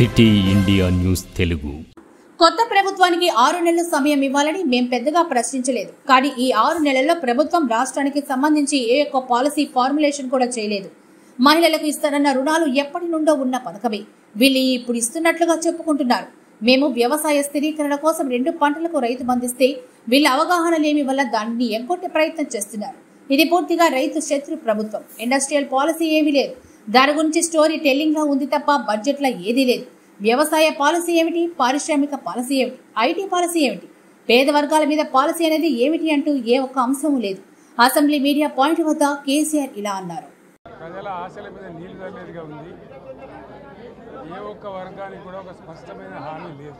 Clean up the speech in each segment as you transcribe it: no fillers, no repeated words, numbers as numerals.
City India news Telugu. కొత్త ప్రభుత్వానికి 6 నెలల సమయం ఇవ్వాలని మేం పెద్దగా ప్రశ్నించలేదు. కానీ ఈ 6 నెలల్లో ప్రభుత్వం రాష్ట్రానికి సంబంధించి ఏ ఒక్క పాలసీ ఫార్ములేషన్ కూడా చేయలేదు. మహిళలకు ఇస్తారన్న రుణాలు ఎప్పటి నుండో ఉన్న పథకమే వీళ్ళు ఇప్పుడు ఇస్తున్నట్లుగా చెప్పుకుంటున్నారు. మేము వ్యవసాయ స్థిరీకరణ కోసం 2 పంటలకు రైతు బంధిస్తే వీళ్ళ అవగాహన లేమి వల్ల దానిని ఎగ్గొట్టే ప్రయత్నం చేస్తున్నారు. ఇది పూర్తిగా రైతు శత్రు ప్రభుత్వం. ఇండస్ట్రియల్ పాలసీ ఏమీ లేదు. దాని గురించి స్టోరీ టెల్లింగ్ గా ఉంది తప్ప బడ్జెట్లో ఏదీ లేదు. వ్యవసాయ పాలసీ ఏమిటి, పారిశ్రామిక పాలసీ ఏమిటి, ఐటీ పాలసీ ఏమిటి, పేద వర్గాల మీద పాలసీ అనేది ఏమిటి అంటూ ఏ ఒక్క అంశం లేదు. అసెంబ్లీ మీడియా పాయింట్ వద్ద కేసీఆర్ ఇలా అన్నారు. ప్రజల ఆశల మీద నీళ్లు చల్లేదిగా ఉంది. ఏ ఒక్క వర్గానికి కూడా ఒక స్పష్టమైన హామీ లేదు.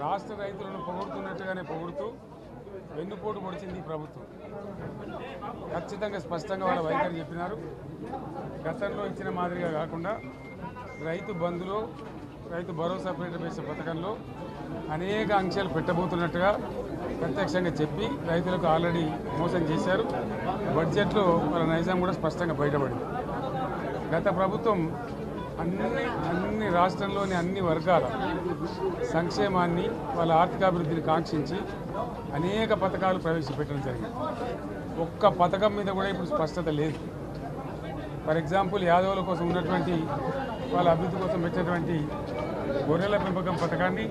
రాష్ట్ర రైతులను పొగుడుతున్నట్టుగానే పొగుడుతూ వెన్నుపోటు పొడిచింది ప్రభుత్వం. ఖచ్చితంగా స్పష్టంగా వాళ్ళ వైఖరి చెప్పినారు. గతంలో ఇచ్చిన మాదిరిగా కాకుండా రైతు బంధులో, రైతు భరోసా పేట పథకంలో అనేక ఆంక్షలు పెట్టబోతున్నట్టుగా ప్రత్యక్షంగా చెప్పి రైతులకు ఆల్రెడీ మోసం చేశారు. బడ్జెట్లో వాళ్ళ నైజాం కూడా స్పష్టంగా బయటపడింది. గత ప్రభుత్వం అన్ని రాష్ట్రంలోని అన్ని వర్గాల సంక్షేమాన్ని, వాళ్ళ ఆర్థికాభివృద్ధిని కాంక్షించి అనేక పథకాలు ప్రవేశపెట్టడం జరిగింది. ఒక్క పథకం మీద కూడా ఇప్పుడు స్పష్టత లేదు. ఫర్ ఎగ్జాంపుల్, యాదవుల కోసం ఉన్నటువంటి వాళ్ళ అభివృద్ధి కోసం పెట్టినటువంటి గొర్రెల పెంపకం పథకాన్ని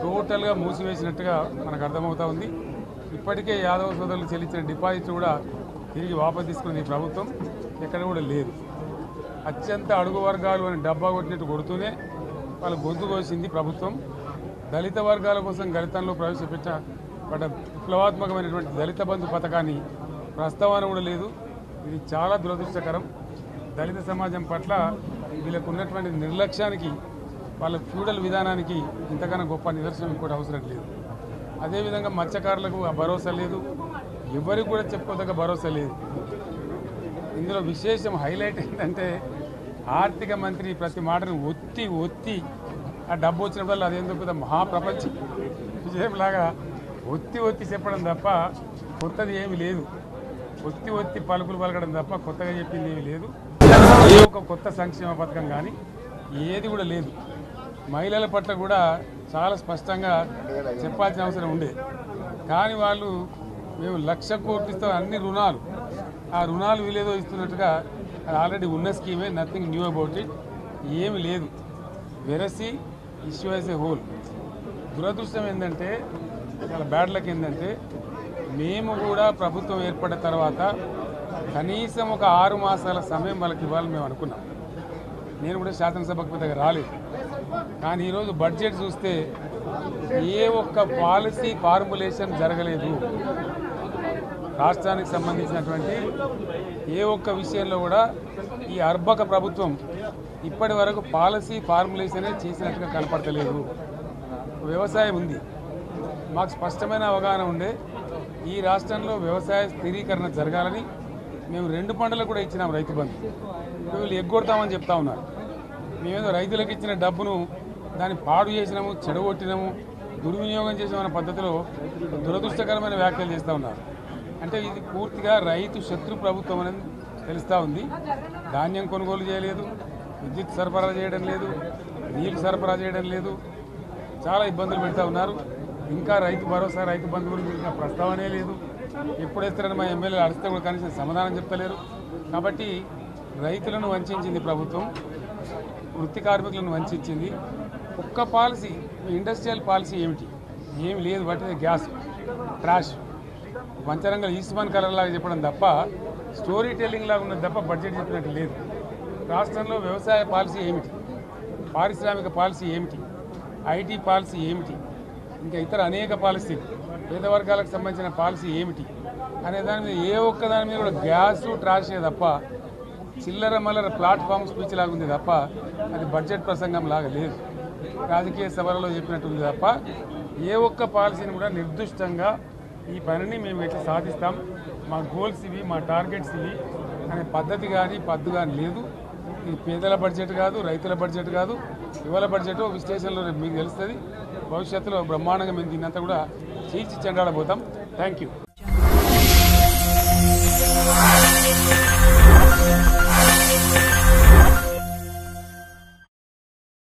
టోటల్గా మూసివేసినట్టుగా మనకు అర్థమవుతా ఉంది. ఇప్పటికే యాదవ సోదరులు చెల్లించిన డిపాజిట్ కూడా తిరిగి వాపసు తీసుకున్నది ప్రభుత్వం. ఎక్కడ కూడా లేదు. అత్యంత అడుగు వర్గాలు అని డబ్బా కొట్టినట్టు కొడుతూనే వాళ్ళు గొంతు కోసింది ప్రభుత్వం. దళిత వర్గాల కోసం గణితంలో ప్రవేశపెట్టబడ్డ విప్లవాత్మకమైనటువంటి దళిత బంధు పథకాన్ని ప్రస్తావన కూడా లేదు. ఇది చాలా దురదృష్టకరం. దళిత సమాజం పట్ల వీళ్ళకు ఉన్నటువంటి నిర్లక్ష్యానికి, వాళ్ళ ఫ్యూడల్ విధానానికి ఇంతకన్నా గొప్ప నిదర్శనం కూడా అవసరం లేదు. అదేవిధంగా మత్స్యకారులకు ఆ భరోసా లేదు. ఎవరికి కూడా చెప్పుకోదగ్గ భరోసా లేదు. ఇందులో విశేషం హైలైట్ ఏంటంటే, ఆర్థిక మంత్రి ప్రతి మాటను ఒత్తి ఆ డబ్బు వచ్చినప్పుడు అదేందో పెద్ద మహాప్రపంచ విజయంలాగా ఒత్తి చెప్పడం తప్ప కొత్తది ఏమీ లేదు. ఒత్తి పలుకులు పలకడం తప్ప కొత్తగా చెప్పింది ఏమీ లేదు. ఏ ఒక కొత్త సంక్షేమ పథకం కానీ ఏది కూడా లేదు. మహిళల పట్ల కూడా చాలా స్పష్టంగా చెప్పాల్సిన అవసరం ఉండే. కానీ వాళ్ళు మేము 1,00,000 కోట్లు ఇస్తాం, అన్ని రుణాలు, ఆ రుణాలు వీలేదో ఇస్తున్నట్టుగా అది ఆల్రెడీ ఉన్న స్కీమే, నథింగ్ న్యూ అబౌట్ ఇట్, ఏమి లేదు. వెరసి ఇష్యూ యాజ్ ఏ హోల్. దురదృష్టం ఏంటంటే, చాలా బ్యాడ్ లక్ ఏంటంటే, మేము కూడా ప్రభుత్వం ఏర్పడిన తర్వాత కనీసం ఒక 6 మాసాల సమయం వాళ్ళకి ఇవ్వాలని మేము అనుకున్నాం. నేను కూడా శాసనసభకు దగ్గర రాలేదు. కానీ ఈరోజు బడ్జెట్ చూస్తే ఏ ఒక్క పాలసీ ఫార్ములేషన్ జరగలేదు. రాష్ట్రానికి సంబంధించినటువంటి ఏ ఒక్క విషయంలో కూడా ఈ అర్భక ప్రభుత్వం ఇప్పటి వరకు పాలసీ ఫార్ములేషనే చేసినట్టుగా కనపడతలేదు. వ్యవసాయం ఉంది, మాకు స్పష్టమైన అవగాహన ఉండే ఈ రాష్ట్రంలో వ్యవసాయ స్థిరీకరణ జరగాలని మేము 2 పంటలకు కూడా ఇచ్చినాం రైతు బంధు. వీళ్ళు ఎగ్గొడతామని చెప్తా ఉన్నారు. మేమేదో రైతులకు ఇచ్చిన డబ్బును దాన్ని పాడు చేసినాము, చెడగొట్టినాము, దుర్వినియోగం చేసామన్న పద్ధతిలో దురదృష్టకరమైన వ్యాఖ్యలు చేస్తూ ఉన్నారు. అంటే ఇది పూర్తిగా రైతు శత్రు ప్రభుత్వం అనేది తెలుస్తూ ఉంది. ధాన్యం కొనుగోలు చేయలేదు, విద్యుత్ సరఫరా చేయడం లేదు, నీళ్లు సరఫరా చేయడం లేదు, చాలా ఇబ్బందులు పెడతా ఉన్నారు. ఇంకా రైతు భరోసా, రైతు బంధు గురించి ఇంకా ప్రస్తావనే లేదు. ఎప్పుడేస్తారని మా ఎమ్మెల్యేలు అడిస్తే కూడా కనీసం సమాధానం చెప్తలేరు. కాబట్టి రైతులను వంచింది ప్రభుత్వం, వృత్తి కార్మికులను వంచింది. ఒక్క పాలసీ, ఇండస్ట్రియల్ పాలసీ ఏమిటి, ఏమి లేదు. బట్టి గ్యాస్ ట్రాష్ పంచరంగ ఈస్మాన్ కలర్ లాగా చెప్పడం తప్ప, స్టోరీ టెల్లింగ్ లాగా ఉన్నది తప్ప బడ్జెట్ చెప్పినట్టు లేదు. రాష్ట్రంలో వ్యవసాయ పాలసీ ఏమిటి, పారిశ్రామిక పాలసీ ఏమిటి, ఐటీ పాలసీ ఏమిటి, ఇంకా ఇతర అనేక పాలసీలు, పేద వర్గాలకు సంబంధించిన పాలసీ ఏమిటి అనే దాని మీద ఏ ఒక్క దాని మీద కూడా గ్యాసు ట్రాషే తప్ప, చిల్లర మల్లర ప్లాట్ఫామ్ స్పీచ్ లాగా ఉంది తప్ప అది బడ్జెట్ ప్రసంగం లాగా లేదు. రాజకీయ సభలలో చెప్పినట్టుంది తప్ప ఏ ఒక్క పాలసీని కూడా నిర్దిష్టంగా ఈ పనిని మేము ఎట్లా సాధిస్తాం, మా గోల్స్ ఇవి, మా టార్గెట్స్ ఇవి అనే పద్ధతి కానీ పద్దు కానీ లేదు. ఇది పేదల బడ్జెట్ కాదు, రైతుల బడ్జెట్ కాదు, యువల బడ్జెట్. విశ్లేషణలో మీకు తెలుస్తుంది. భవిష్యత్తులో బ్రహ్మాండంగా మేము దీన్నంతా కూడా చీల్చి చెండాడబోతాం. Thank you.